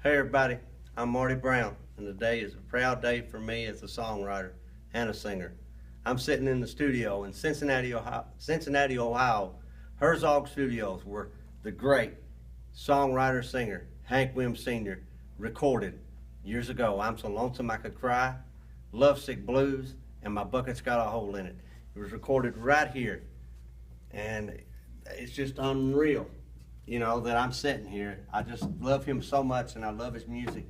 Hey everybody, I'm Marty Brown, and today is a proud day for me as a songwriter and a singer. I'm sitting in the studio in Cincinnati, Ohio, Herzog Studios, where the great songwriter-singer Hank Williams Sr. recorded years ago, I'm So Lonesome I Could Cry, Lovesick Blues, and My Bucket's Got a Hole in It. It was recorded right here, and it's just unreal. That I'm sitting here. I just love him so much, and I love his music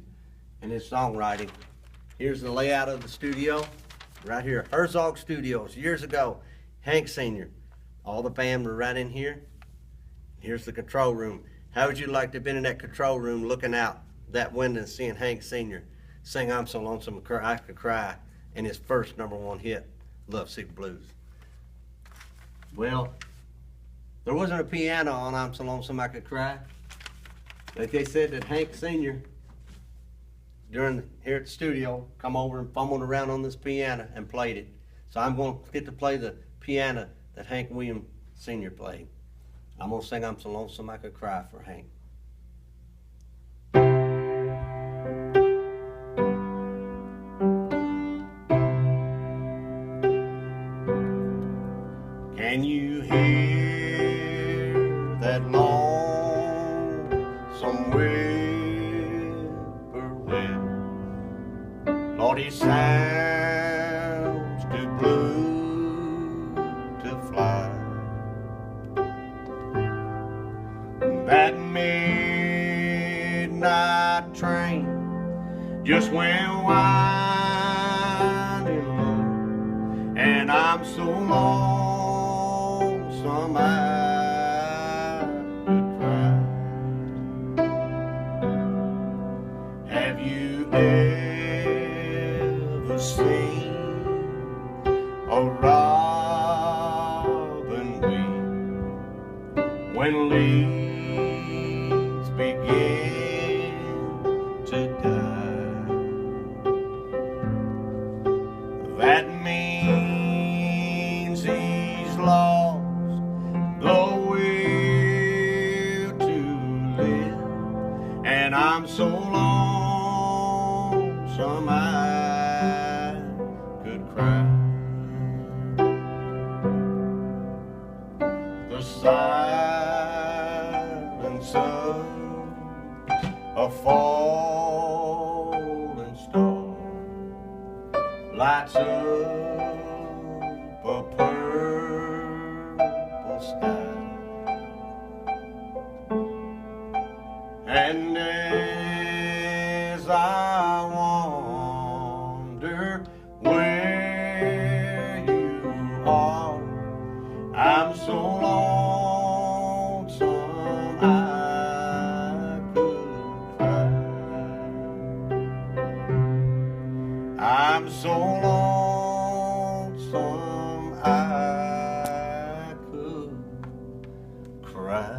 and his songwriting. Here's the layout of the studio, right here, Herzog Studios, years ago, Hank Sr. All the band were right in here. Here's the control room. How would you like to have been in that control room looking out that window and seeing Hank Sr. sing I'm So Lonesome I Could Cry and his first #1 hit, Lovesick Blues? Well, there wasn't a piano on I'm So Lonesome I Could Cry. But they said that Hank Sr. here at the studio come over and fumbled around on this piano and played it. So I'm going to get to play the piano that Hank Williams Sr. played. I'm going to sing I'm So Lonesome I Could Cry for Hank. Can you hear that lonesome whippoorwill? Lord, he sounds too blue to fly. That midnight train just went winding low, and I'm so lonesome I could cry. Have you ever seen a robin weep when leaves begin to die? That means he's lost the will to live, and I'm so lonesome I could cry. The silence of a falling star lights up a purple sky, and as I wonder where you are, I'm so lonesome I could cry. I'm so lonesome I could cry.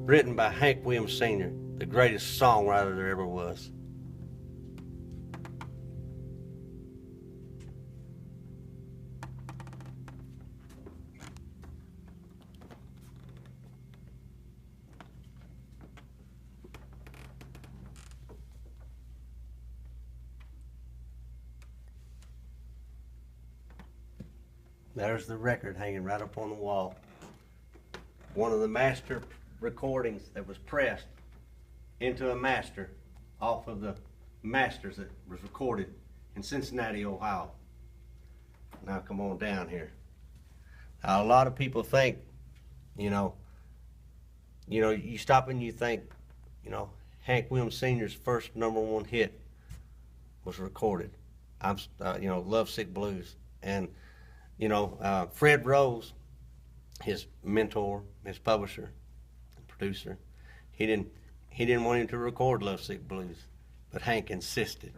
Written by Hank Williams Sr., the greatest songwriter there ever was. There's the record hanging right up on the wall. One of the master recordings that was pressed into a master off of the masters that was recorded in Cincinnati, Ohio. Now come on down here. Now, a lot of people think, you stop and you think, Hank Williams Sr.'s first #1 hit was recorded. Lovesick Blues. And, Fred Rose, his mentor, his publisher, producer, he didn't want him to record Lovesick Blues, but Hank insisted,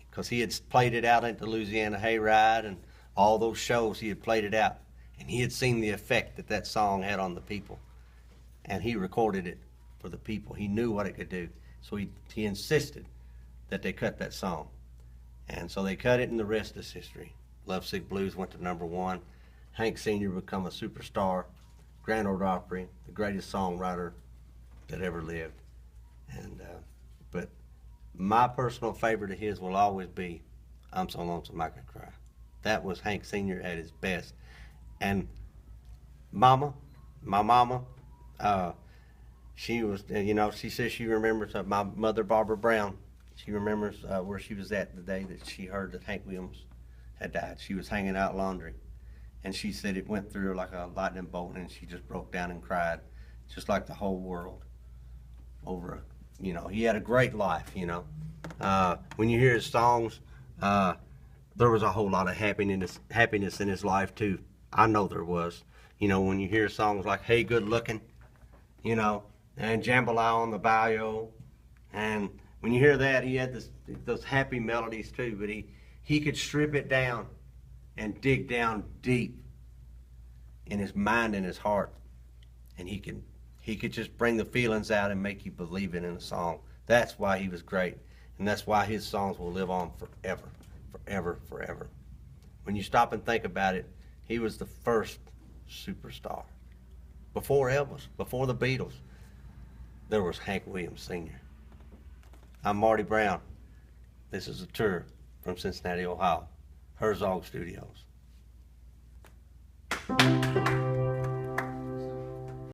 because he had played it out at the Louisiana Hayride and all those shows. He had played it out, and he had seen the effect that that song had on the people, and he recorded it for the people. He knew what it could do, so he insisted that they cut that song, and so they cut it, and the rest is history. Lovesick Blues went to #1. Hank Sr. become a superstar. Grand Ole Opry, the greatest songwriter that ever lived. And but my personal favorite of his will always be "I'm So Lonesome I Could Cry." That was Hank Sr. at his best. And my mama, she was, she says she remembers my mother, Barbara Brown. She remembers where she was at the day that she heard that Hank Williams had died. She was hanging out laundry, and she said it went through her like a lightning bolt, and she just broke down and cried, just like the whole world over. He had a great life. When you hear his songs, there was a whole lot of happiness in his life too. I know there was. When you hear songs like "Hey Good Looking," and "Jambalaya on the Bayou," and when you hear that, he had those happy melodies too. But he could strip it down and dig down deep in his mind and his heart, and he could just bring the feelings out and make you believe it in a song. That's why he was great, and that's why his songs will live on forever, forever, forever. When you stop and think about it, he was the first superstar. Before Elvis, before the Beatles, there was Hank Williams Sr. I'm Marty Brown. This is a tour from Cincinnati, Ohio, Herzog Studios.